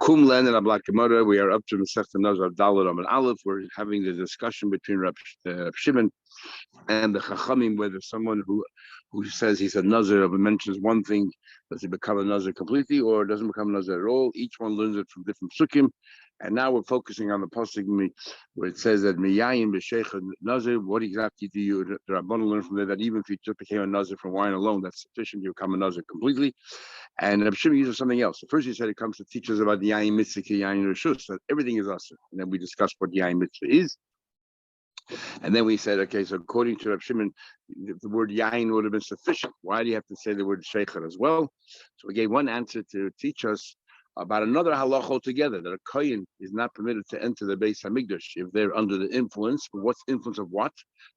Kum Len and Abla Gemara. We are up to Masechta Nazir Dalet Amud Aleph. We're having the discussion between Rab Shimon and the Chachamim, whether someone who says he's a Nazir but mentions one thing, does he become a Nazir completely or doesn't become a Nazir at all? Each one learns it from different psukim. And now we're focusing on the pasuk where it says that Miyayin b'Sheikh Nazir. What exactly do you the Rabbanan learn from there? That even if you just became a Nazir from wine alone, that's sufficient. You become a Nazir completely. And Reb Shimon uses something else. So first, he said it comes to teach us about the Yayin Mitzvah, Yayin Rishus, that everything is Asr. And then we discussed what Yayin Mitzvah is. And then we said, okay, so according to Reb Shimon, the word Yayin would have been sufficient. Why do you have to say the word Sheikher as well? So we gave one answer to teach us about another halach altogether, that a kohen is not permitted to enter the Beis Hamikdash if they're under the influence. But what's influence of what?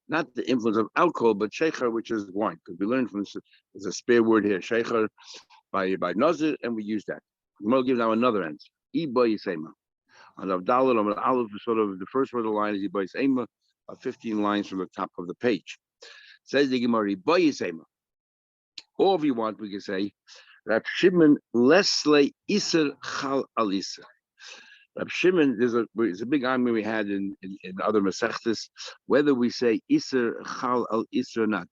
Not the influence of alcohol, but sheikher, which is wine. Because we learned from this, there's a spare word here, sheikher, by Nazir, and we use that. We'll give now another answer. Iba Yisema. On Avdallah, on Aleph, sort of the first word of the line is Iba Yisema, 15 lines from the top of the page. Says the Gemara, Iba Yisema. Or if you want, we can say, Rab Shimon lesle iser chal al iser. Rab Shimon, there's a big argument we had in other Masechtas, whether we say iser chal al iser or not.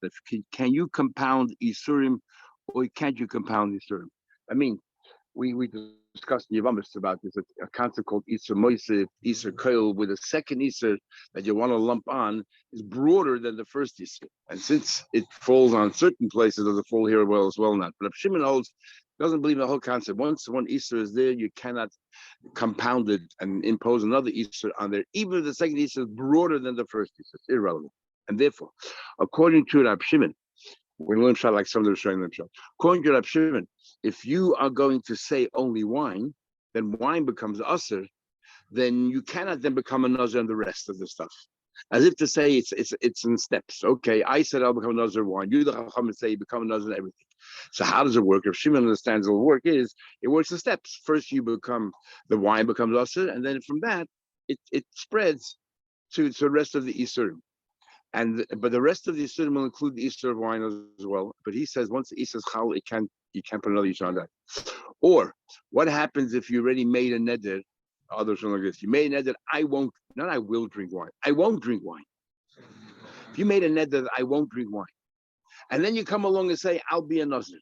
Can you compound isurim or can't you compound isurim? I mean, we discussed in Yavamis about this, a concept called iser moisef, iser koil, with a second iser that you want to lump on is broader than the first iser. And since it falls on certain places, does it fall here well as well not? But Shimon doesn't believe in the whole concept. Once one iser is there, you cannot compound it and impose another iser on there, even if the second iser is broader than the first iser. It's irrelevant. And therefore, according to Rab Shimon, we learn shot like some of them showing them shot. According to Rab Shimon, if you are going to say only wine, then wine becomes usher. Then you cannot then become a nazir on the rest of the stuff. As if to say it's in steps. Okay, I said I'll become a nazir of wine. You the Chacham say you become a nazir in everything. So how does it work? If Shimon understands it'll work it works in steps. First you become the wine becomes usher, and then from that it spreads to the rest of the isurim. But the rest of the isurim will include the issur of wine as well. But he says once the issur is chal, you can't put another issur on that. Or what happens if you already made a neder? Others like this. You made a neder. I will drink wine. I won't drink wine. If you made a neder that I won't drink wine, and then you come along and say I'll be a nazir.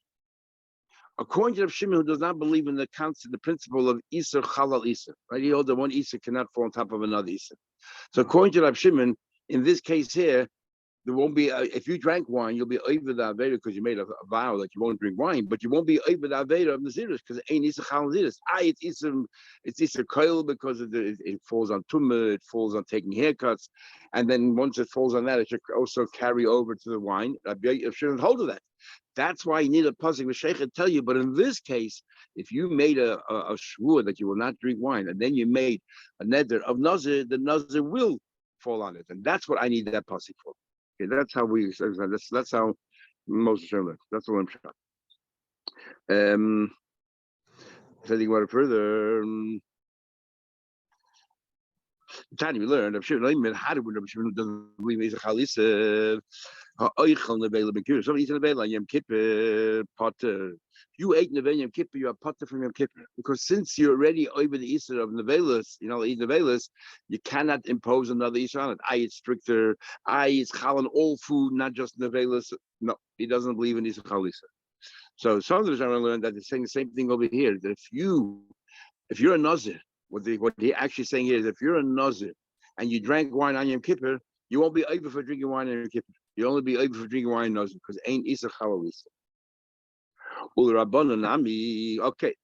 According to Rav Shimon, who does not believe in the concept, the principle of issur chalal issur, right? He holds that one issur cannot fall on top of another issur. So according to Rav Shimon, in this case here, there won't be, if you drank wine, you'll be over the Aveda because you made a vow that you won't drink wine, but you won't be over the Aveda of Naziris because it ain't Issa Chal Naziris. It's Issa Koil because it falls on Tumah, it falls on taking haircuts, and then once it falls on that, it should also carry over to the wine. I shouldn't hold of that. That's why you need a pasuk with Sheikh to tell you. But in this case, if you made a shvur that you will not drink wine, and then you made a neder of Nazir, the Nazir will fall on it, and that's what I need that pasuk for. Okay, that's how that's how most live. That's what I'm trying. Thinking about it further. Tanya, we learned. I'm sure. How do we doesn't believe he's a chalisa? Somebody eats in the Vela Yom Kippur potter. You ate Nevela Yom Kippur, you are potter from Yom Kippur. Because since you're already over the Easter of Nevelas, eat Nevelas, you cannot impose another Easter on it. It's stricter. It's chal on all food, not just Nevelas. No, he doesn't believe in Easter Chalisa. So some of the Rishonim learned that they're saying the same thing over here. That if you're a Nazir, what he actually saying here is if you're a Nazir and you drank wine on Yom Kippur, you won't be able for drinking wine on Yom Kippur. You only be able for drinking wine Nazir because ain't Isa Chalisa. Okay.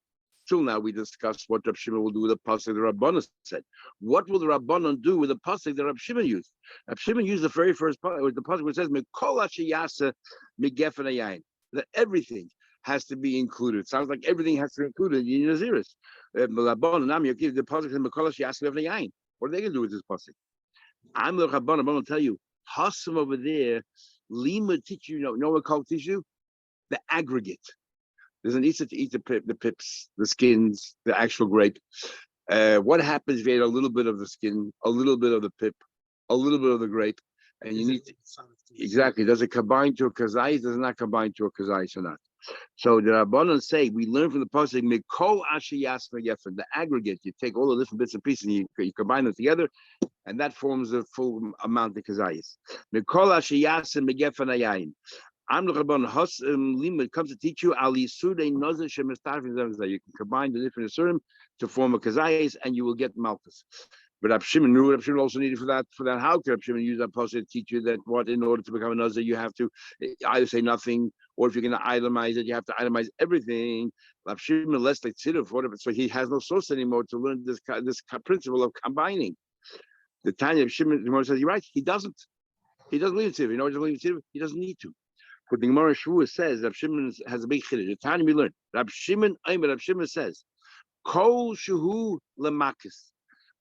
Till now we discussed what Rab Shimon will do with the pasuk the Rabbanan said. What will the Rabbanan do with the pasuk that Rab Shimon used? Rab Shimon used the very first pasuk, the pasuk which says that everything has to be included. It sounds like everything has to be included in Naziris. The pasuk says what are they going to do with this pasuk? I'm the Rabbanan. I'm going to tell you. Hassam over there, Lima teach you, what called teach you? The aggregate. There's an Issa to eat the pips, the skins, the actual grape. What happens if you ate a little bit of the skin, a little bit of the pip, a little bit of the grape, and you need to, exactly, does it combine to a kazais? Does it not combine to a kazais or not? So the Rabbanan say we learn from the pasuk Mikol Asher Yasma Yefen, the aggregate. You take all the different bits and pieces and you combine them together, and that forms the full amount of kazayis. Mikol Asher Yasma Yefen Ayayin. I'm the Rabban Hos Limud comes to teach you Ali Sude Nazir Shemistarfin. You can combine the different asurim to form a kazayis, and you will get malchus. But Rab Shimon knew Rab Shimon also needed for that. How could Rab Shimon use that pasuk to teach you that what in order to become a nazir you have to either say nothing, or if you're going to itemize it, you have to itemize everything. Rab Shimon less like tziduf, so he has no source anymore to learn this principle of combining. The Tanya of Shimon says you're right. He doesn't. He doesn't leave tziduf. You know, he doesn't leave tziduf. He doesn't need to. But the Gemara Shvuah says Rab Shimon has a big chiddush. The Tanya we learned. Rab Shimon says, Kol shuhu lemakis.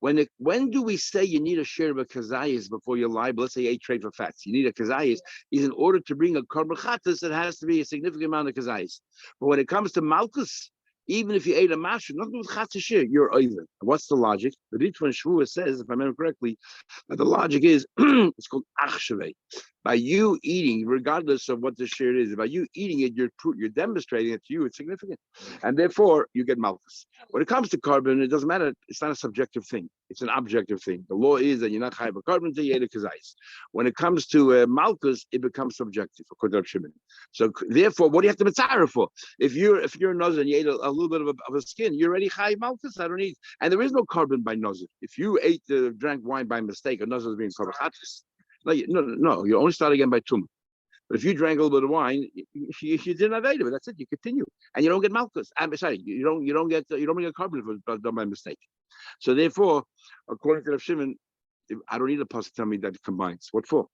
When do we say you need a share of a kazayis before you're liable? Let's say 8 trade for fats. You need a kazayis. Is in order to bring a korban chatas, it has to be a significant amount of kazayis. But when it comes to malchus, even if you ate a masher, nothing with chatas share, you're over. What's the logic? The Ritvan Shvuah says, if I remember correctly, that the logic is it's called achshavei. By you eating, regardless of what the share is, by you eating it, you're demonstrating it to you. It's significant, and therefore you get malchus. When it comes to carbon, it doesn't matter. It's not a subjective thing. It's an objective thing. The law is that you're not chayav a carbon until you ate a kazais. When it comes to malchus, it becomes subjective according to Reb Shimon. So therefore, what do you have to mitzvah for? If you're a nazir and you ate a little bit of a skin, you're already chayav malchus. I don't need, and there is no carbon by nazir. If you drank wine by mistake, a nazir is being carbon chatas. No, you only start again by tumah. But if you drank a little bit of wine, you didn't have eight of it. That's it. You continue, and you don't get malchus. I'm sorry, you don't get a carbon if it's done by mistake. So therefore, according to Rav Shimon, I don't need a pasuk to tell me that it combines. What for?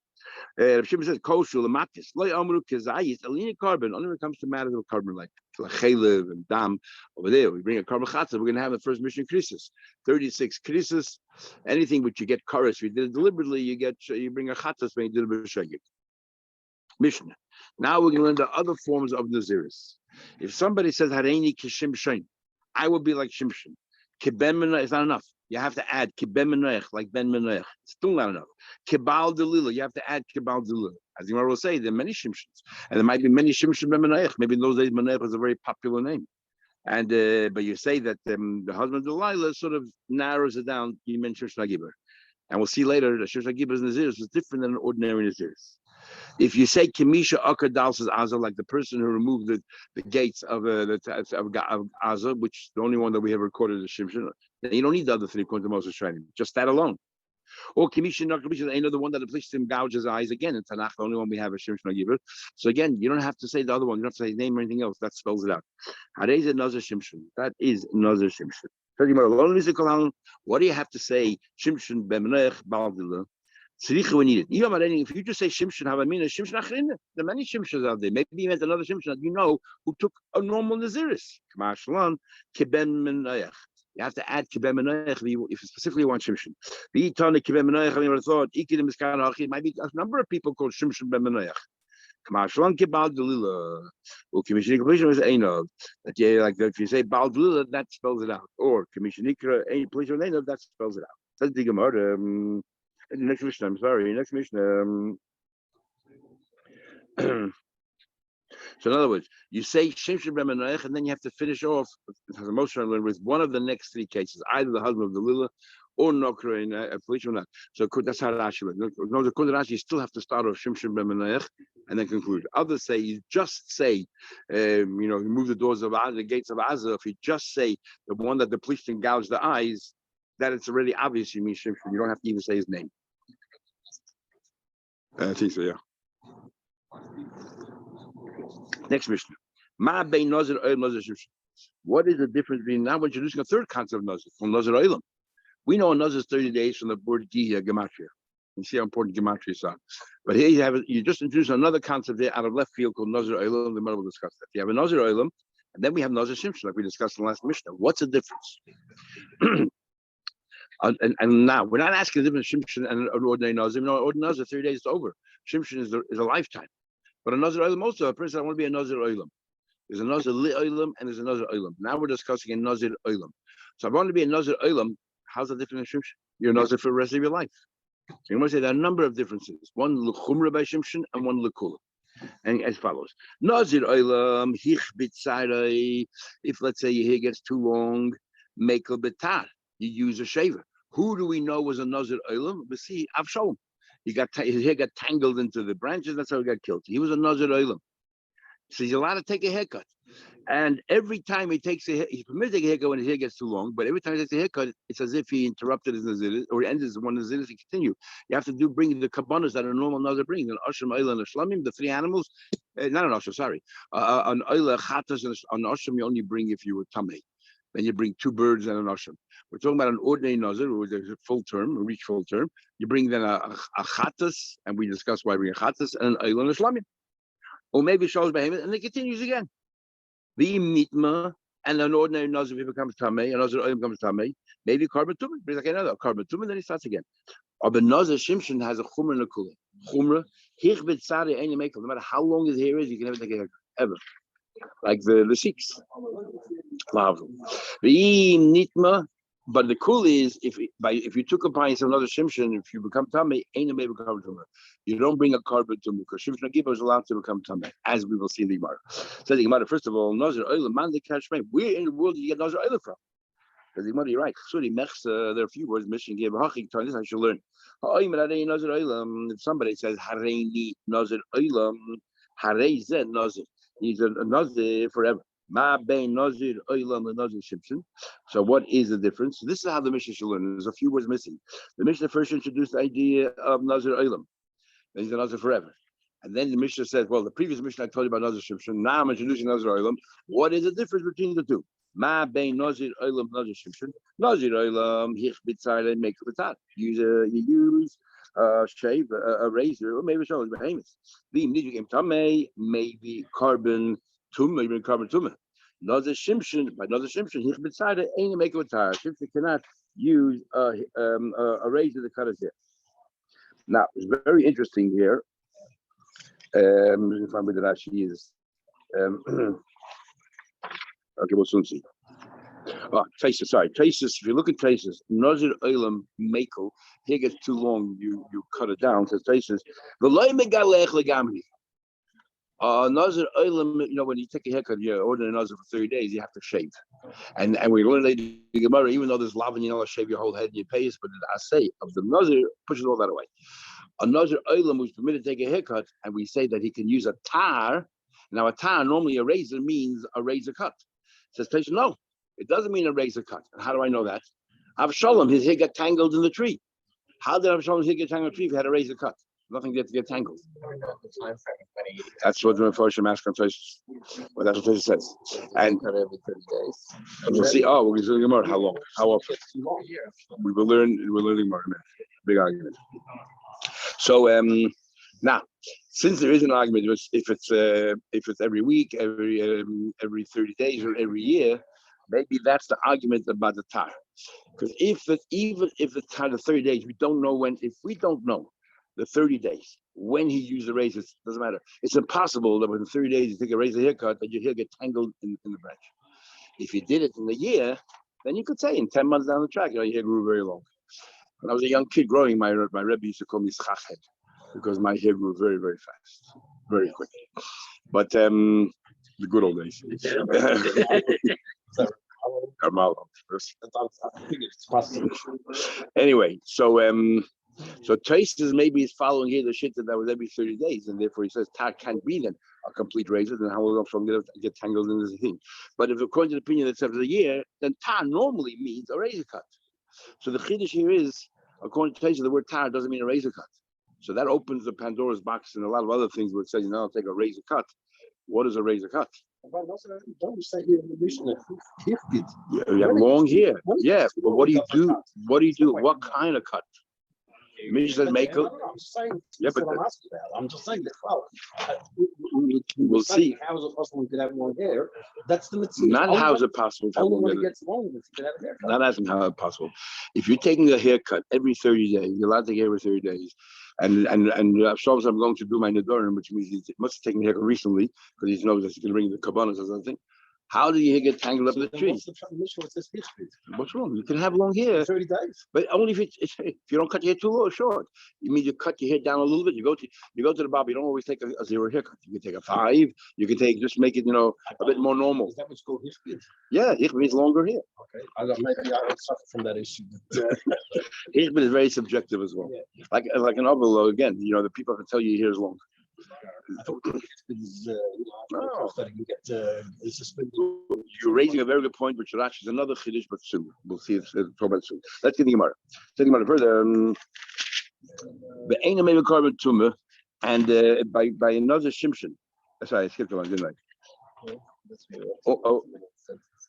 Rav Shimon says kosher lematis loy amru kezayis alina carbon. Only when it comes to matters of carbon like chaylev and dam. Over there, we bring a carbon chatzah. We're going to have the first mission krisis, 36 krisis. Anything which you get chorus, you did it deliberately. You bring a chatzah when you did a b'shegit. Mishnah. Now we're going to learn the other forms of naziris. If somebody says hareini kishimshon, I will be like Shimshon. Kiben menayach is not enough. You have to add kiben menayach, like ben menayach. Still not enough. Kibal delila, you have to add kibal delila. As you will say, there are many Shimshons, and there might be many Shimshon ben menayach. Maybe in those days menayach was a very popular name. And but you say that the husband of Delilah sort of narrows it down. You mentioned Shishna Giber, and we'll see later that Shishna Giber's naziris was different than an ordinary naziris. If you say Kimisha Akadal says Azah, like the person who removed the gates of Azah, which the only one that we have recorded is Shimshon, then you don't need the other three according to Moses training, just that alone. Or Kimisha Nakamisha, ain't the one that afflicts him, gouges his eyes again in Tanakh, the only one we have is Shimshon Agibur. So again, you don't have to say the other one, you don't have to say his name or anything else, that spells it out. Harei Nazir Shimshon, that is Nazir Shimshon. What do you have to say? Shimshon Bemenech Baldila. We need it. If you just say Shimshon, have I mean a Shimshon Achrin? There are many Shimshons out there. Maybe you meant another Shimshon that you know who took a normal Naziris. K'ma'ashalan, Kiben Menayach. You have to add Kiben Menayach if you specifically want Shimshon. V'itane Kiben Menayach, I would have thought, Ikidim Iskan Hachid, might be a number of people called Shimshon Ben Menayach. K'ma'ashalan Kibal Delila. U'kimishin Ikra is Einov. That you like if you say Bal Delila, that spells it out. Or Kimishin Ikra, Einov, that spells it out. Says the Gemara. Next Mishnah, I'm sorry. Next Mishnah. So in other words, you say Shimshon ben Menayach, and then you have to finish off as a most with one of the next three cases, either the husband of the Lila or Nokra in a police or not. So that's how Rashi was. No, the Rashi, you still have to start off Shimshon ben Menayach and then conclude. Others say you just say, you move the doors of the gates of Azah. If you just say the one that the police can gouge the eyes, that it's already obvious you mean Shimshon. You don't have to even say his name. I think so, yeah. Next Mishnah. Ma bein Nazir Oil Nazir Shimshon. What is the difference between now we're introducing a third concept of Nazir, from Nazir Oilam? We know a Nazir is 30 days from the word Gihya Gematria. You see how important Gematria is. But here you just introduce another concept there out of left field called Nazir Oilam. The Gemara will discuss that. You have a Nazir Oilam, and then we have Nazir Shimshon, like we discussed in the last Mishnah. What's the difference? And now we're not asking the difference between Shimshon and an ordinary Nazir. No, ordinary Nazir, 30 days is over. Shimshon is a lifetime. But a Nazir Oilam also, a person, I want to be a Nazir Oilam. There's a Nazir Li Oilam and there's a Nazir Oilam. Now we're discussing a Nazir Oilam. So I want to be a Nazir Oilam. How's that different than Shimshon? You're a Nazir for the rest of your life. So you must say there are a number of differences. One L'chumra by Shimshon and one L'kula. And as follows: Nazir Olam Hich Bitzarei. If let's say your hair gets too long, make a betar. You use a shaver. Who do we know was a Nazir Olam? We see Avshalom. His hair got tangled into the branches. That's how he got killed. He was a Nazir Olam. So he's allowed to take a haircut. And every time he takes he's permitted to take a haircut when his hair gets too long, but every time he takes a haircut, it's as if he interrupted his Naziris or he ends one Naziris to continue. You have to bring the kabbanas that a normal Nazir brings, an Ashram, Oila, and a Shlamim, the three animals, not an Ashram, sorry. An Oila, Chatas, and an Ashram you only bring if you were Tameh. Then you bring two birds and an Ashram. We're talking about an ordinary Nazir, who is a full term, reach full term. You bring then a Chatas, and we discuss why we bring a Chatas, and an Oila and a Shlamim. Or maybe shows behemoth, and it continues again. The nitma and an ordinary nazir becomes tamei, a nazir oil becomes tamei. Maybe carbon tumah, brings like another carbon tumah, then he starts again. Or the nazir shimshon has a chumrah and a kula. Chumrah, hich b'tzari ain't makel. No matter how long his hair is, you can never take a haircut ever. Like the Sikhs. The nitma. But the cool is if you took a pint of another shimshon, if you become tamei, ain't a maybe carbon tumah. You don't bring a carbon tumah because shimshon agiba is allowed to become tamei, as we will see in the Gemara. So the Gemara, first of all, nazir oil man the kashmei. Where in the world do you get nazir oil from? Because the Gemara, you're right. There are a few words Mishnah gave. This I should learn. If somebody says hareini nazir oilam, harei zed nazir, he's a nazir forever. Ma bein nazir oilam and nazir shimshon. So what is the difference? This is how the Mishnah should learn. There's a few words missing. The Mishnah first introduced the idea of nazir oilam. He's a nazir forever. And then the Mishnah says, well, the previous Mishnah I told you about nazir shimshon. Now I'm introducing nazir oilam. What is the difference between the two? Ma bein nazir oilam nazir shimshon. Nazir oilam hich bitzarei make bitzar. You use shave a razor or maybe show behemoth. Maybe carbon. Tumah, even carbon tumah. Nazir shimshon, by nazir shimshon, hich b'tzada ain't a make a tar. Shimshon cannot use a razor to cut his hair. Now it's very interesting here. If I'm with the Rashi is, okay, we'll soon see. Traces. Sorry, traces. If you look at traces, nazir oilam mekel, hair gets too long, you cut it down. Says traces. V'loy megalech legamri. Nazir oilam, when you take a haircut, you're ordinary nazir for 30 days, you have to shave. And we learn the Gemara, even though there's lav and you know, shave your whole head and you pay us, but the assay of the nazir pushes all that away. A nazir oilam who's permitted to take a haircut, and we say that he can use a tar. Now a tar, normally a razor means a razor cut. Says Tasha, no, it doesn't mean a razor cut. And how do I know that? Avshalom, his hair got tangled in the tree. How did Avshalom's hair get tangled in the tree if he had a razor cut? Nothing to get tangled. That's what the Mephoshim ask on Tosh. Well, that's what Tosh says. And every 30 days. We'll see. Oh, we're going to Gemara. How long? How often? We will learn. We're learning more. Big argument. So now, since there is an argument, if it's every week, every 30 days, or every year, maybe that's the argument about the tar. Because even if it's tar the 30 days, we don't know when. If we don't know the 30 days when he used the razor, doesn't matter. It's impossible that within 30 days you take a razor haircut that your hair get tangled in the branch. If you did it in a year, then you could say in 10 months down the track, your hair grew very long. When I was a young kid growing, my Rebbe used to call me schachhead because my hair grew very, very fast, very quick. But the good old days. Anyway, so Taisus maybe is following here the shit that was every 30 days, and therefore he says tar can't be then a complete razor, then how will it get tangled in this thing? But if according to the opinion that's every year, then tar normally means a razor cut. So the chiddush here is, according to Taisus, the word tar doesn't mean a razor cut. So that opens the Pandora's box and a lot of other things where it says, I'll take a razor cut. What is a razor cut? Don't say here in the Mishnah. You have long hair. Yeah, but what do you do? What do you do? What kind of cut? Mishnah says make a. I'm just saying. Yeah, but I'm just saying that. Well, we'll see. How is it possible we could have long hair? That's the mitzvah. Not how is it possible to have long hair. Not asking how it's possible. If you're taking a haircut every 30 days, you're allowed to take every 30 days. And I'm going to do my Nedorim, which means he must have taken a haircut recently because he knows that he's going to bring the kabbanas or something. How do you get tangled up So in the then tree? what's the Mishnah? What's this history? What's wrong? You can have long hair, 30 days. but only if you don't cut your hair too low or short. You mean you cut your hair down a little bit. You go to the barber. You don't always take a 0 haircut. You can take a 5. You can just make it a bit more normal. Is that what's called history? Yeah, ich means longer hair. Okay, maybe I don't suffer from that issue. Ich is very subjective as well. Yeah. Like an overload again. The people can tell you your hair is long. I thought it's suspended. You're raising a very good point, which Rashi is another chiddush, but soon we'll see. Talk about it soon. Let's get the Gemara. Take the Gemara further. The Ein Meiva Korban Tumah, and by another Shimshon. Sorry, I skipped one, didn't I?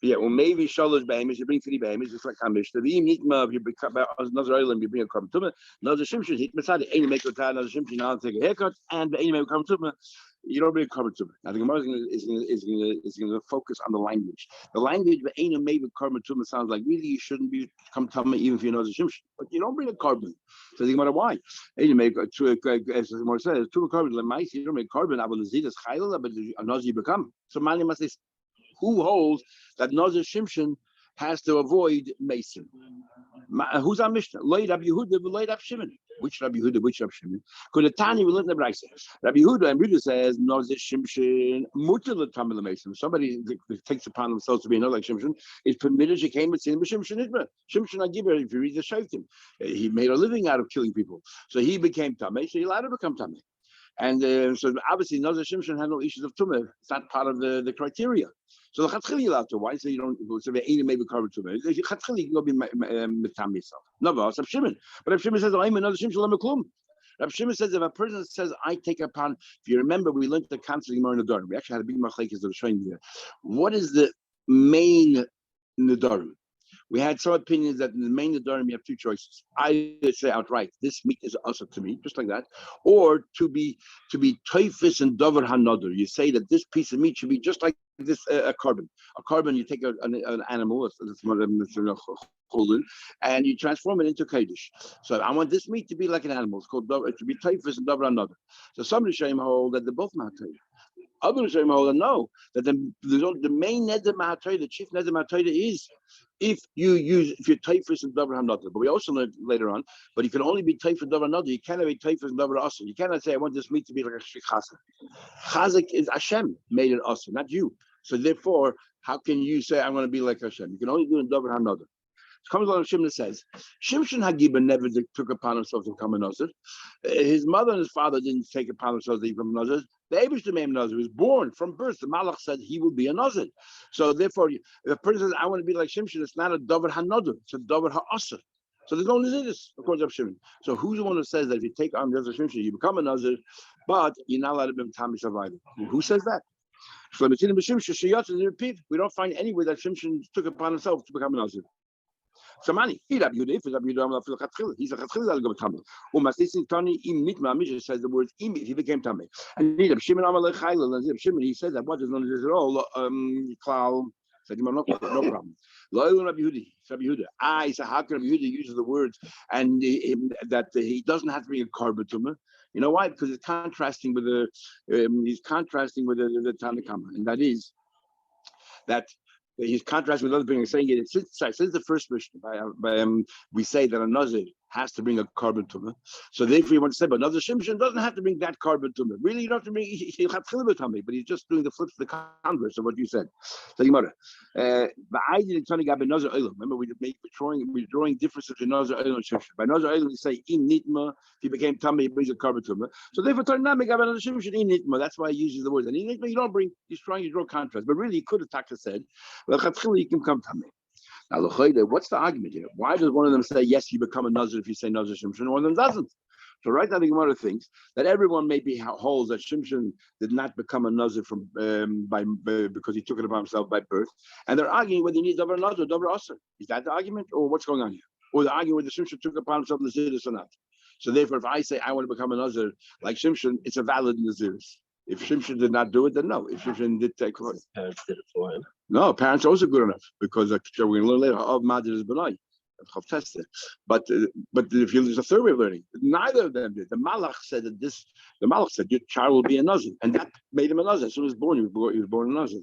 Yeah, or maybe Shalosh Behemoths, you bring 3 behemoths, just like Hamish. The Nitma, if you bring another island, you bring a Korban Tumah. Another Shimshon, hit Masada, Ein Meiva Korban, another Shimshon, now take a haircut, and the Ein Meiva Korban Tumah. You don't bring a Korban Tumah. Now the Gemara is going to focus on the language. The language of Ein Meiva Korban Tumah sounds like really you shouldn't come Tumah even if you know the Shimshon, but you don't bring a Korban. So the Gemara, why? Ein Meiva, as the Gemara says, 2 Korban Lemais, you don't make Korban. Abel Zidas Chayil, but a Nazir become. So Mani must say, who holds that Nazir Shimshon has to avoid Mason? Who's our Mishnah? Loy Rabbi Yehuda, Loy Rabbi Shimon. Which Rabbi Yehuda, which Rabbi Shimon? Because the Tani will learn the Brayse. Rabbi Yehuda and Yehuda says Nazir Shimshon mutal tamil Mason. Somebody that takes upon themselves to be another like Shimshon is permitted. She came and seen Shimshon Idra. Shimshon Agibah, if you read the Shaitim, he made a living out of killing people, so he became Tameh. So he allowed to become Tameh. And so obviously Nazir Shimshon had no issues of tumah. It's not part of the criteria. So the chatchili you allowed to. Why? So you don't. So the ain't maybe covered tumah. Chatchili you can go be mitam yourself. No, but Rab Shimon. But Rab Shimon says I'm another Shimshon lemaklum. Rab Shimon says if a person says I take upon. If you remember, we learned the concept in the garden. We actually had a big machlekes that was showing you. What is the main nedarim? We had some opinions that in the main nedarim you have 2 choices. Either say outright, this meat is also to me, just like that, or to be teifis and dover hanoder. You say that this piece of meat should be just like this a carbon. A carbon, you take an animal, and you transform it into kaddish. So I want this meat to be like an animal. It's called dover, to be teifis and dover hanoder. So some Rishonim hold that they're both mahatayr. Other Rishonim hold that no, that the main neder mahatayr, the chief neder mahatayr is if you're taifus and davar hanoder. But we also learned later on, but you can only be taifus and davar hanoder. You cannot be taifus and davar asa. You cannot say I want this meat to be like a shik chazak. Chazak is Hashem made it asa, not you. So therefore, how can you say I'm going to be like Hashem? You can only do it in davar hanoder. It comes along Shimon says, Shimshon Hagiba never took upon himself to become a Nazir. His mother and his father didn't take upon themselves to become a Nazir. The Eibush name Nazir was born from birth. The Malach said he would be a Nazir. So therefore, if a person says, I want to be like Shimshon, it's not a Dover HaNodr, it's a Dover HaAsr. So there's no Nazirus, according to Shimon. So who's the one who says that if you take on Nazir Shimshon, you become a Nazir, but you're not allowed to be Tam Yisrael? Who says that? So we don't find anywhere that Shimshon took upon himself to become a Nazir. Samani, he's a Chatchil Tamil. Umasisi Tani im Nitma Misha says the words im if he became Tamil. And Shimon Amalek Chayil and Shimon he said that what is known as all Klal said no problem. Loyal Rabbi Yehuda. So how can Rabbi Yehuda uses the words and that he doesn't have to bring a korban tumah? You know why? Because it's contrasting with the Tanakama, and that is that. He's contrasting with other things, saying it since the first Mishnah. We say that a Nazir has to bring a korban tumah. So therefore, you want to say, but Nazir Shimshon doesn't have to bring that korban tumah. Really, you don't have to bring. He'll have tumah, but he's just doing the flips, the converse of what you said. So Gemara, remember we're drawing differences between Nazir Olam and Shimshon. By Nazir Olam, we say in nitma, if he became tumah, he brings a korban tumah. So therefore, Nazir Shimshon in nitma. That's why he uses the word. And in nitma, you don't bring. He's trying to draw contrast, but really, he could have said. Well, you can come to me. Now, what's the argument here? Why does one of them say yes, you become a Nazir if you say Nazir Shimshon, one of them doesn't? So right now, the Gemara thinks that everyone maybe holds that Shimshon did not become a Nazir from because he took it upon himself by birth, and they're arguing whether he needs Davar Nazir or Davar Aser. Is that the argument, or what's going on here? Or they're arguing whether Shimshon took upon himself Naziris or not? So therefore, if I say I want to become a Nazir like Shimshon, it's a valid Naziris. If Shimshon did not do it, then no. If Shimshon did take it, Parents did it for him. no, parents are also good enough because we're going to learn later. Of Madir is benai, but if you there's a third way of learning, neither of them did. The Malach said that the Malach said your child will be a Nazir, and that made him a Nazir. As soon as he was born, he was born a Nazir.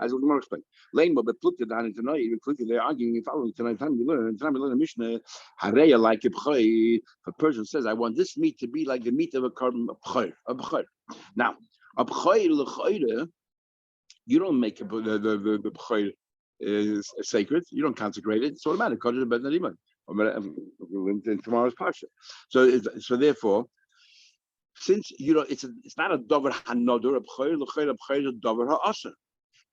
As we'll more explain. Lane, but looked at that tonight, even they're arguing, following tonight. Time we learn, a Mishnah, Hareya like a b'chai. If a person says, I want this meat to be like the meat of a carbon b'chai. Now, a b'chai l'chayre, you don't make the b'chai sacred. You don't consecrate it. It's automatic. In tomorrow's parsha. So therefore, since it's not a davar hanoder, a b'chai l'chayre, a b'chai is a davar ha'aser.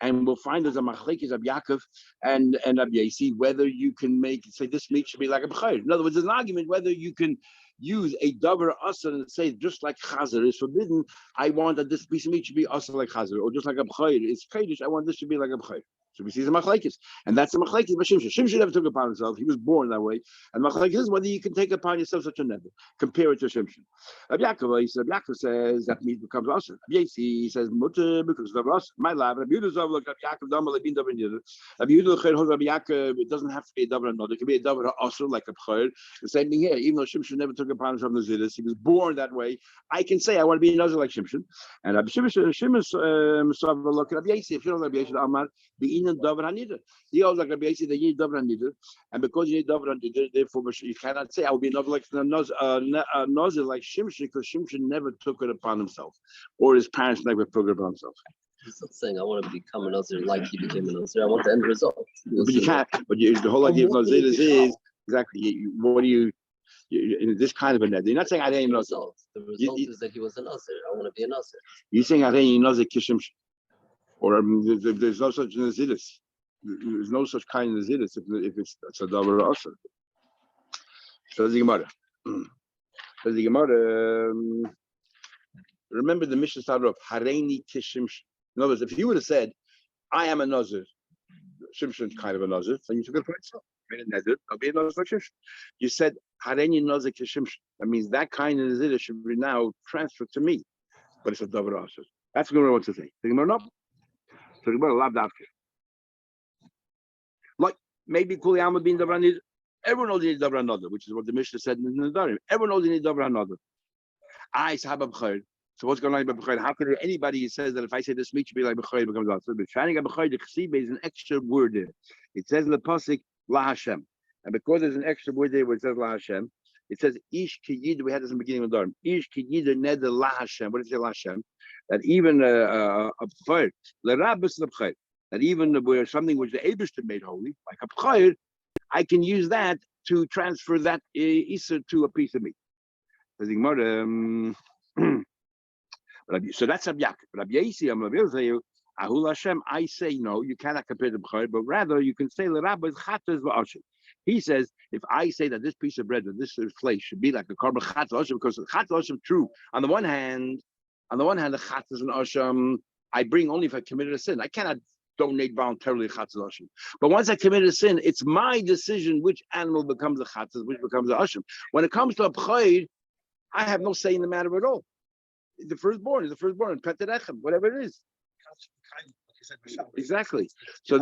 And we'll find there's a machlekes of Yaakov and Rabbi Yossi whether you can say this meat should be like a b'chayr. In other words, there's an argument whether you can use a davar asr and say just like chazer is forbidden. I want that this piece of meat should be asr like chazer, or just like a b'chayr is kodesh. I want this to be like a b'chayr. So we see the machlekes, and that's the machlekes of Shimshon. Shimshon never took it upon himself; he was born that way. And machlekes is whether you can take upon yourself such a never. Compare it to Shimshon. Rabbi Yaakov says that meat becomes asr. Rabbi Yossi says mutter because of asr. My lab. Rabbi Yehuda look at Yaakov damal lebin davar neder. Rabbi Yehuda Rabbi Yaakov. It doesn't have to be a davar another. It can be a davar asr like a b'chayr. The same thing here. Even though Shimshon never took upon himself nazirus, he was born that way. I can say I want to be a nazir like Shimshon. And Rabbi Shimshon look at Rabbi Yossi. If you don't Rabbi Yossi, Amar the inan davar haneder. He also like Rabbi Yossi that you need davar haneder, and because you need davar haneder, therefore you cannot say I will be a nazir like nazir like Shimshon, because Shimshon never took it upon himself, or his parents never took it upon themselves. He's not saying I want to become a Nazir like he became a Nazir. I want the end result. But you can't. But the whole idea of Nazir is exactly what do you in this kind of a Nazir. You're not saying I ain't Nazir. The result is that he was a Nazir. I want to be a Nazir. You're saying I ain't Nazir kishimshon, or there's no such Nazirus. There's no such kind of Nazirus if it's a davar asr. So the Gemara. Remember the Mishnah started off Hareini Kishimshon. In other words, if you would have said, I am a Nazir, Shimshon's kind of a Nazir, then you took it for itself. Made a Nazir, I'll be a Nazir like Shimshon. You said Hareini Nazir Kishimshon. That means that kind of Nazir should be now transferred to me. But it's a davar asr. That's what Gemara wants to say. The Gemara no. So Gemara lav dafke. Like maybe Kuli Amma being davar haneder. Everyone knows you need davar haneder, which is what the Mishnah said in the Nadarim. Everyone knows you need davar haneder. I sahab b'chayr. So what's going on with b'chayr? How could anybody who says that if I say this meat should be like b'chayr becomes also? But shining at b'chayr, the chesibe is an extra word there. It says in the pasuk la Hashem, and because there's an extra word there where it says la Hashem, it says ish ki yid. We had this in the beginning of the Dharm. Ish ki yid neder la Hashem. What does it say la Hashem? That even a b'chayr, l'rabus l'b'chayr, that even where something which the Eibishter made holy, like a b'chayr, I can use that to transfer that iser to a piece of meat. So that's Rabbi Yaakov. Rabbi Yossi, I'm going to tell you, Ahul Hashem, I say no, you cannot compare the b'chayr, but rather you can say l'rabba is chatas v'ashem. He says, if I say that this piece of bread or this flesh should be like a carbon chatas v'ashem, because chatas v'ashem true. On the one hand, the chatas and asham I bring only if I committed a sin. I cannot donate voluntarily chatas v'ashem. But once I committed a sin, it's my decision which animal becomes a chatas, which becomes a asham. When it comes to a b'chayr, I have no say in the matter at all. The firstborn is the firstborn, Peterechem, whatever it is. Exactly. So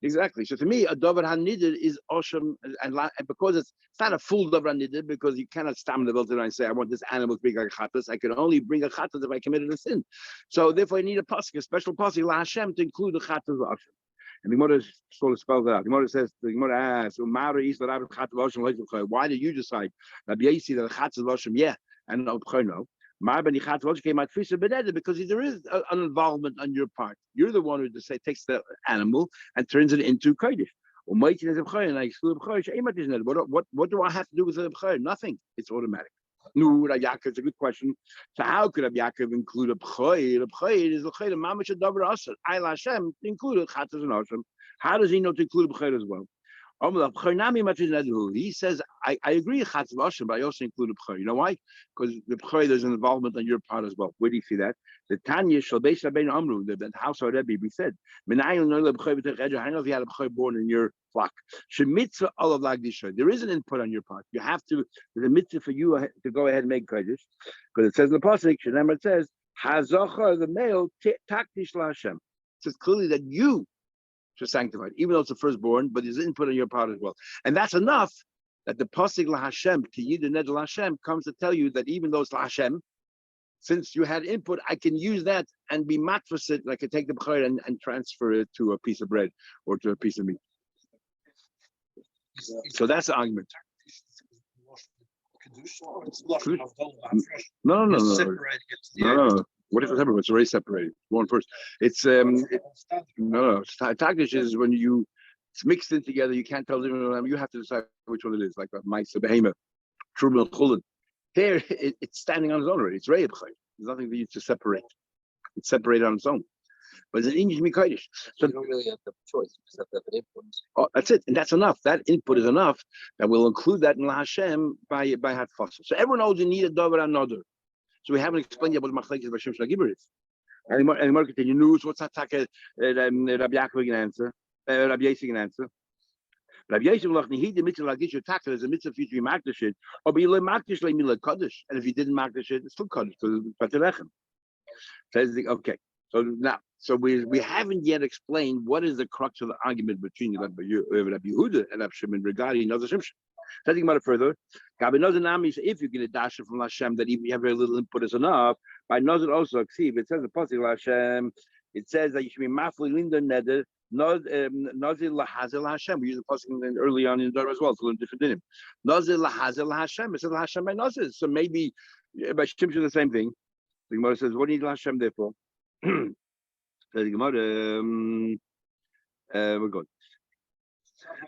exactly. So to me, a davar haneder is osham, and because it's not a full davar haneder, because you cannot stand the building and say, I want this animal to be like a chatas. I can only bring a chatas if I committed a sin. So therefore, I need a pasuk, a special pasuk, la Hashem, to include the chatas of Hashem. And the Gemara sort of spells that out. The Gemara says, why did you decide Rabbi Yossi that the chatas of Hashem, yeah, and no b'chayr no? Because there is an involvement on your part. You're the one who takes the animal and turns it into kodesh. What do I have to do with the b'chayr? Nothing. It's automatic. No, Rabbi Yaakov, it's a good question. So how could Rabbi Yaakov include a b'chayr? A b'chayr is l'chayr mamash davar asr. I Hashem included chatas and asham. How does he know to include a b'chayr as well? He says, I agree with chatas v'ashem, but I also include the b'chayr. You know why? Because the b'chayr, there's an involvement on your part as well. Where do you see that? The Tanya shal beis rabbeinu amru, the house of Rebbe, we said, I know if you had a b'chayr born in your flock. Shemitzvah olav lagdisha. There is an input on your part. You have to. There's a mitzvah for you to go ahead and make kodesh, because it says in the pasuk, it says, Hazocha, the male, takdish la Hashem. It says clearly that you to sanctify it, even though it's the firstborn, but there's input on your part as well. And that's enough that the pasuk la Hashem, ki yid ned la Hashem, comes to tell you that even though it's la Hashem, since you had input, I can use that and be matfasit. I can take the b'chayr and transfer it to a piece of bread or to a piece of meat. So that's the argument. No. What if it's separate? It's already separated. One first. It's no. Tagish is when it's mixed in together. You can't tell them. You have to decide which one it is. Like a mice, a behemoth, truma, chulin. Here, it's standing on its own already. It's rei b'chayr. There's nothing for you to separate. It's separated on its own. But it's an English mikaidish. So you don't really have the choice. You just have to have an input. Oh, that's it, and that's enough. That input is enough that we'll include that in La Hashem by Hatfasa. So everyone knows you need a dover another. So we haven't explained yet what Machlekes B'Shem Shagibur is. And more continue. News. What's that? Rabbi Yaakov can answer. Rabbi Yossi can answer. Rabbi Yossi will not the mitzvah like this. Your tackle is a mitzvah for you to be makdish it, or be makdish like milah kaddish. And if you didn't makdish it, it's still kaddish because it's patelechem. Okay. So now, we haven't yet explained what is the crux of the argument between Rabbi Yehuda and Rabbi Shimon regarding Nazir Shimshon. Thinking about it further, if you get a dasher from Hashem that even you have very little input is enough, by Nazir also exceed. It says the pasuk Hashem. It says that you should be mafli linda neder Nazir lahazel Hashem. We use the pasuk early on in the Torah as well. It's a little different in him. Nazir lahazel Hashem. It says Hashem by Nazir. So maybe by Shimshon the same thing. The Gemara says, what do you need Hashem there for? The Gemara, we're good.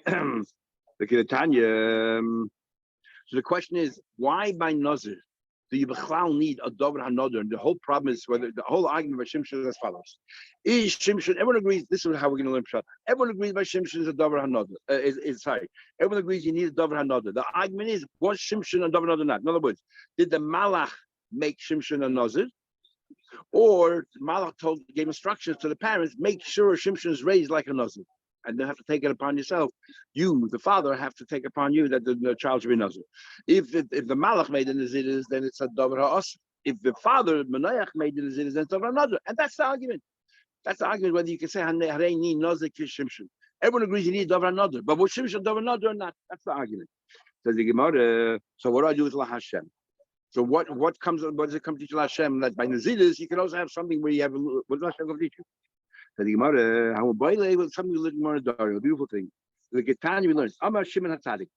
The Kiratanya. So the question is, why by Nazir do you need a Dover HaNodar? And the whole problem is whether the whole argument by Shimshon is as follows: is Shimshon? Everyone agrees. This is how we're going to learn Pshat. Everyone agrees by Shimshon is a Dover HaNodar. Sorry, everyone agrees you need a Dover HaNodar. The argument is, was Shimshon a Dover HaNodar or not? In other words, did the Malach make Shimshon a Nazir? Or Malach gave instructions to the parents, make sure Shimshon is raised like a Nazir, and they have to take it upon yourself. You, the father, have to take upon you that the child should be Nazir. If the Malach made the Naziris, then it's a Dover HaOs. If the father Menayach made the Naziris, then it's Dover HaNodar. And that's the argument. That's the argument whether you can say Hareini Nazir Kish Shimshon. Everyone agrees you need Dover HaNodar, but was Shimshon Dover HaNodar or not? That's the argument. Says the Gemara. So what do I do with La Hashem? So what does it come to teach Hashem? That by Naziris, you can also have something where you have what does Hashem come to teach you? So the Gemara, how with something we learn more in Dari, a beautiful thing. The Getani we learned, Amar Shimon HaTzadik,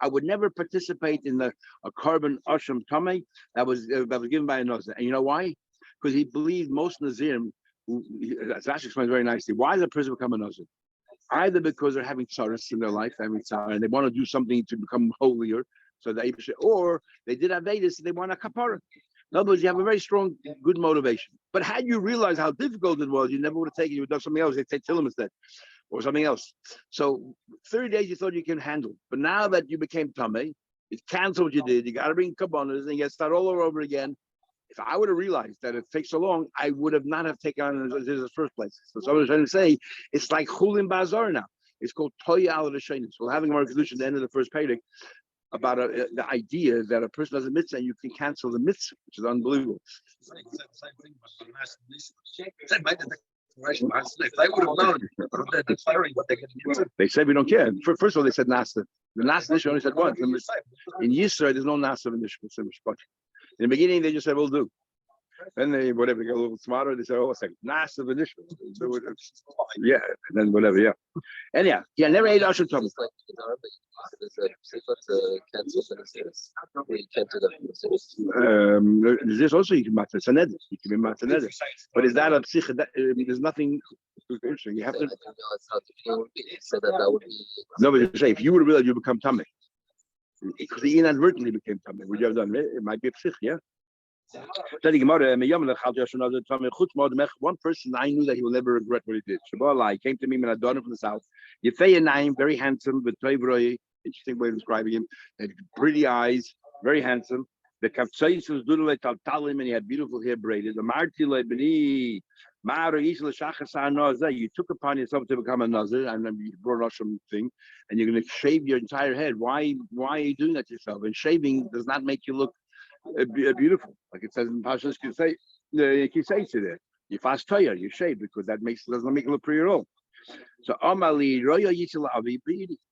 I would never participate in a carbon Asham Tamei that was given by a Nazir. And you know why? Because he believed most Nazirim, as Ash explains very nicely, why does a person become a Nazir? Either because they're having tsaras in their life, and they want to do something to become holier. So or they did Avedis, so they want a kapara. In other words, you have a very strong, good motivation. But had you realized how difficult it was, you never would have taken it. You would have done something else. They'd say Tillim instead, or something else. So 30 days you thought you can handle. But now that you became Tameh, it canceled what you did. You got to bring kabbanas and you got to start all over again. If I would have realized that it takes so long, I would have not have taken on this in the first place. So someone was trying to say, it's like Chulin Bazar now. It's called Toya al Rishonim. So we'll have a more conclusion at the end of the first page about the idea that a person does a mitzvah and you can cancel the mitzvah, which is unbelievable. They said we don't care. First of all, they said Nasa. The Nasa issue only said once. In Yisrael, there's no Nasa in the beginning, they just said, we'll do. Then they got a little smarter. They said, oh, what's that? Nasa Vinishma. Yeah, and then whatever, yeah. Anyhow, yeah, never ate Ashur Thomas. This also you can matter Sanedis. You can be matter Sanedis. But is that a psich? There's nothing interesting. You have to. So that would be. No, but you say if you would have realized you become Tameh, because he inadvertently became Tameh, would you have done it? It might be a psich, yeah. One person I knew that he will never regret what he did. He came to me when I dawned from the south. Very handsome, but interesting way of describing him. Had pretty eyes, very handsome. The kapsais was and he had beautiful hair braided. The you took upon yourself to become a nazir, and then you brought us something, and you're going to shave your entire head. Why are you doing that to yourself? And shaving does not make you look beautiful, like it says in Pashas Kisei there. You fast tire, you shave because that doesn't make it look pretty at all. So Amali Roya Yitzil Avi,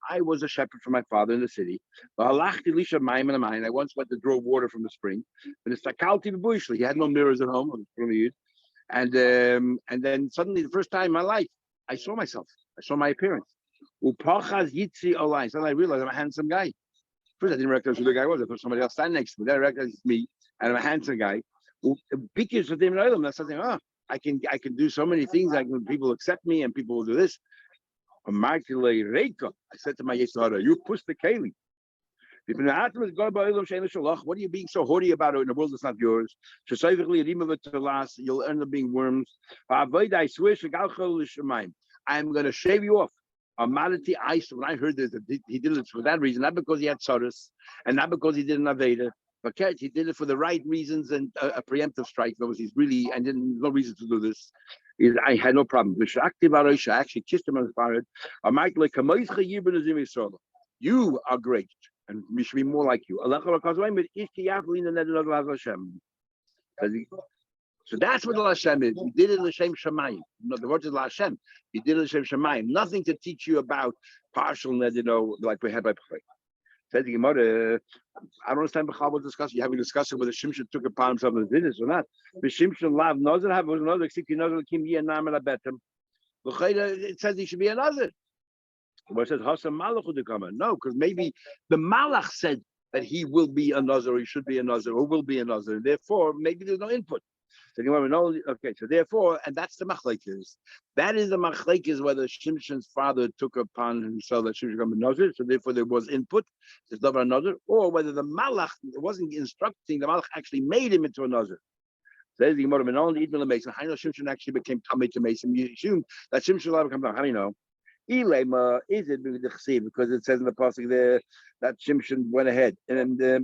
I was a shepherd for my father in the city. I once went to draw water from the spring, but it's Takalti Bushli. He had no mirrors at home, and then suddenly the first time in my life, I saw myself. I saw my appearance. Upachaz Yitzi Olain. Suddenly I realized I'm a handsome guy. First, I didn't recognize who the guy was. I thought somebody else standing next to me. Then I recognized it's me, and I'm a handsome guy. Because of them, that's something. Oh, I can do so many things. People accept me, and people will do this. I said to my Yisrael, you push the Kali. What are you being so haughty about it in the world that's not yours? You'll end up being worms. I swear, I'm going to shave you off. When I heard this, he did it for that reason, not because he had Saurus, and not because he did an Aveda, but he did it for the right reasons and a preemptive strike. There was he's really, and then no reason to do this. I had no problem. I actually kissed him on his forehead. You are great, and we should be more like you. So that's what the Hashem is. He did it L'Shem Shemayim. No, the word is Hashem. He did it L'Shem Shemayim. Nothing to teach you about partial, like we had by Pachai. Said the Gemara, I don't understand what discussion. You having a discussion whether Shimshon took upon himself and did this or not. But Shimshon lav Nazir have was another. It says he should be a Nazir. But it says Hasam Malach would come. No, because maybe the Malach said that he will be a Nazir, or he should be a Nazir, or will be a Nazir. Therefore, maybe there's no input. So you want to know, okay, so therefore, and that's the machlekes. That is the machlekes whether Shimshon's father took upon himself that Shimshon become a Nazir, so therefore there was input, there's never another, or whether the malach wasn't instructing, the malach actually made him into a Nazir. Says the Gemara, and only Idmil Mason. How do you know Shimshon actually became Tamei to Mason? You assume that Shimshon will become Tamei. How do you know? Ilema is it because it says in the pasuk there that Shimshon went ahead and then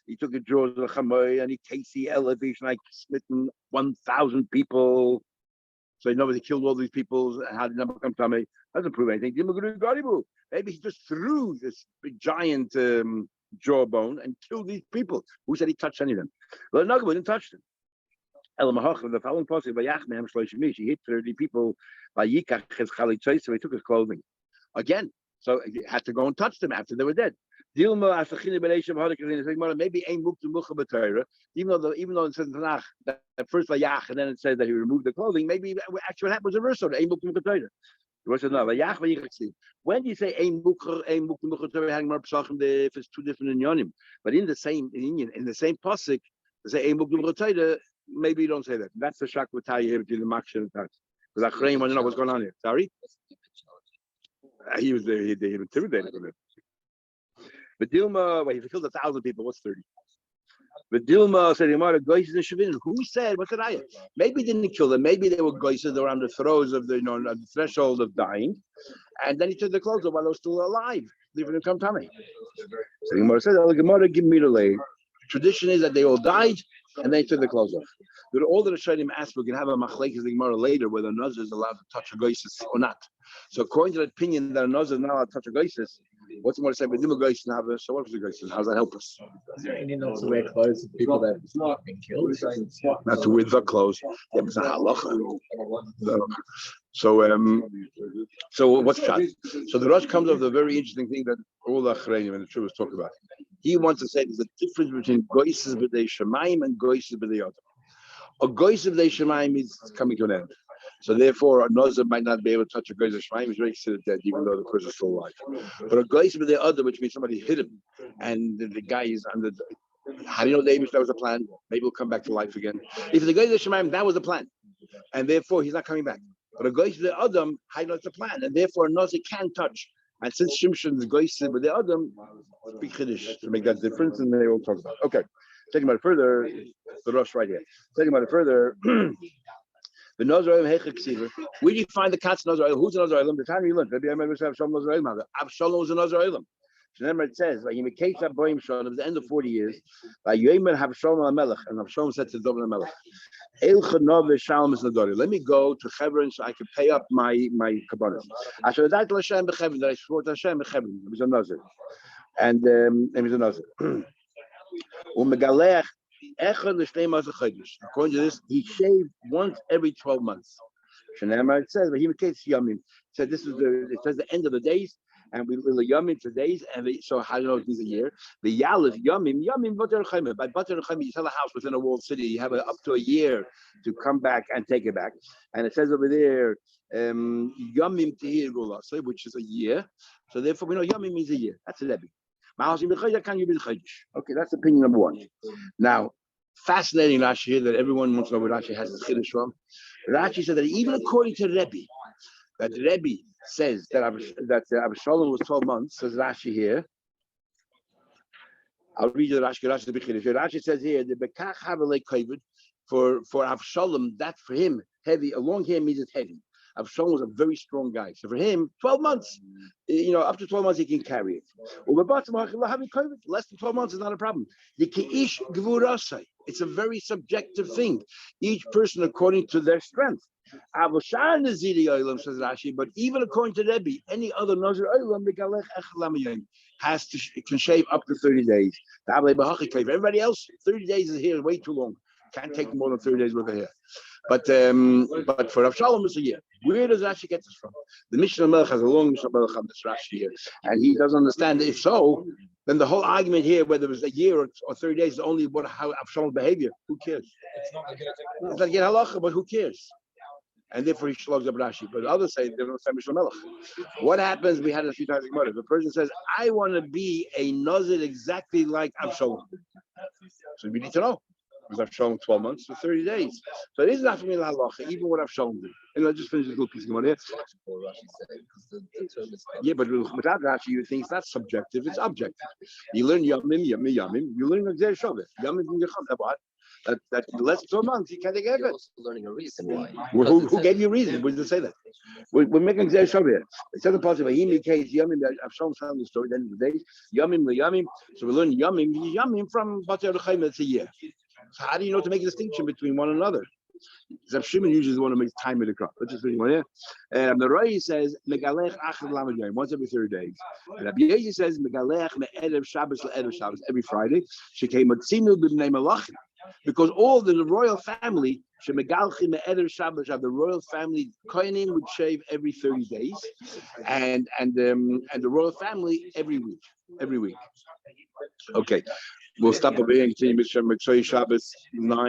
he took a draw of the chamor and he takes the elevation like smitten 1,000 people. So he nobody killed all these people. How did number come Tamei? Doesn't prove anything. Maybe he just threw this big giant jawbone and killed these people. Who said he touched any of them? Well, no, didn't touch them. The following pasuk by Yachmehem Shloshim, he hit 30 people by Yikach his chalitzos, so he took his clothing. Again, so he had to go and touch them after they were dead. Maybe ain muktu mucha, even though it says in Tanakh that first Vayach and then it says that he removed the clothing, maybe actually what happened was a verse of it. Ain muktu mucha. The verse says no. Vayach vayikach. When do you say ain muktu mucha hang more psachim if it's two different inyanim? But in the same in the same pasuk, they say ain muktu mucha. Maybe you don't say that. That's the shak with here between the maksh and the touch. Because Achrayim want to know what's going on here. Sorry? He was there, he intimidated with it. But Dilma, he killed 1,000 people, what's 30? But Dilma said, who said, what did I? Maybe he didn't kill them, maybe they were goyses, they were on the throes of the threshold of dying. And then he took the clothes off while they were still alive, leaving them come tummy. So the Gemara said, Gemara, give me the lay. Tradition is that they all died and they took the clothes off. But all the Rishonim asked, we can have a machlekes the Gemara later whether a Nazir is allowed to touch a goysis or not. So according to the opinion that a Nazir is not allowed to touch a goysis, what's more to say? But so what was the goysis? How does that help us? Is there any not to wear clothes of people that have been killed? Not to wear the clothes. Yeah, but it's not halacha. So what's shot? So the Rosh comes up with a very interesting thing that all the Achrayim and the Shuvas talk about. He wants to say there's a difference between goyses b'dei Shemayim and goyses b'dei Adam. A goyses b'dei Shemayim is coming to an end. So therefore, a Nazir might not be able to touch a goyses Shemayim. He's ready to sit dead, even though the person is still alive. But a goyses b'dei Adam, which means somebody hit him, and the guy is under. How do you know that was the plan? Maybe he'll come back to life again. If the goyses Shemayim, that was the plan, and therefore he's not coming back. But a goyses b'dei Adam, how do you know it's the plan? And therefore, a Nazir can touch. And since Shimshon is goyses b'dei Adam, big chiddush to make that difference, and they all talk about it. Okay, taking about it further, the Rosh right here. Taking about it further, the Nazir where do you find the cat's Nazir? Who's a Nazir? The time you learned, maybe I remember Avshalom Nazir. Avshalom was a Nazir. Remember it says, like in the case of Boim Shon, it was the end of 40 years. Like Yomer Avshalom Melech, and Avshalom said to David Melech, El Chanav Shalom is Nadori. Let me go to Hebron so I can pay up my kabbalah. I should have died to Hashem b'Hebron. That I swore to Hashem b'Hebron. It was a Nazir, and it was a Nazir. Umegalech Echad l'shnei Mazal Chodesh. According to this, he shaved once every 12 months. It says, but he case yamim. Said this is it says the end of the days, and we will yamim for days, and so how do you know it is a year? The yal is yamim bater chayim. By bater chayim, you sell a house within a walled city, you have up to a year to come back and take it back. And it says over there, yamim tehir gulasay, which is a year. So therefore, we know yamim means a year. That's a Rebbe. Okay, that's opinion number one. Now, fascinating Rashi here that everyone wants to know where Rashi has his chiddush from. Rashi said that even according to Rebbe, that Rebbe says that Avshalom was 12 months, says Rashi here. I'll read you the Rashi. Rashi says here, the Bekach Havelei Kovid for Avshalom, that for him, heavy, a long hair means it's heavy. Avshalom was a very strong guy. So for him, 12 months, up to 12 months he can carry it. Less than 12 months is not a problem. It's a very subjective thing. Each person according to their strength. Says Rashi, but even according to Rebbe, any other Nazir can shave up to 30 days. Everybody else, 30 days is here way too long. Can't take more than 30 days worth of hair. But for Avshalom it's a year. Where does Rashi get this from? The Mishnah Melech has a long Mishnah Melech on this Rashi here, and he doesn't understand. If so, then the whole argument here, whether it was a year or 30 days, is only about how Avshalom's behavior. Who cares? It's not get halacha, but who cares? And therefore he shlogs up Rashi. But others say they don't understand Mishnah Melech. What happens? We had it a few times in Gemara. The person says, "I want to be a Nazir exactly like Avshalom." So we need to know. Because I've shown 12 months to 30 days. So it is not for me la halacha, even what I've shown them. And I'll just finish this little piece of Gemara. Yeah, but without Rashi, you think it's not subjective, it's objective. You learn yamim. You learn Nazir Shavit. Yamim from Yechon. That less than 12 months, you can't get it. You're also learning a reason why. Who gave you a reason? Where did it say that? We're making Nazir Shavit. It says the possible. He indicates yamim. I've shown some of the story. At the end of the day, yamim. So we learn yamim from Bater Chaim. It's a year. So how do you know to make a distinction between one another? Zav Shimon usually is the one who makes time of the crop. Let's just read one here. The Rai says Megalech Achad Lamed Yom, once every 30 days. And Rabbi Yezi says Megalech Me'erev Shabbos Le'erev Shabbos, every Friday. Shekei Matzinu B'nei Malachim, because all the royal family Shemegalchim Me'erev Shabbos, the royal family Kohanim would shave every 30 days, and the royal family every week. Okay. We'll stop over here and continue with Shabbos 9.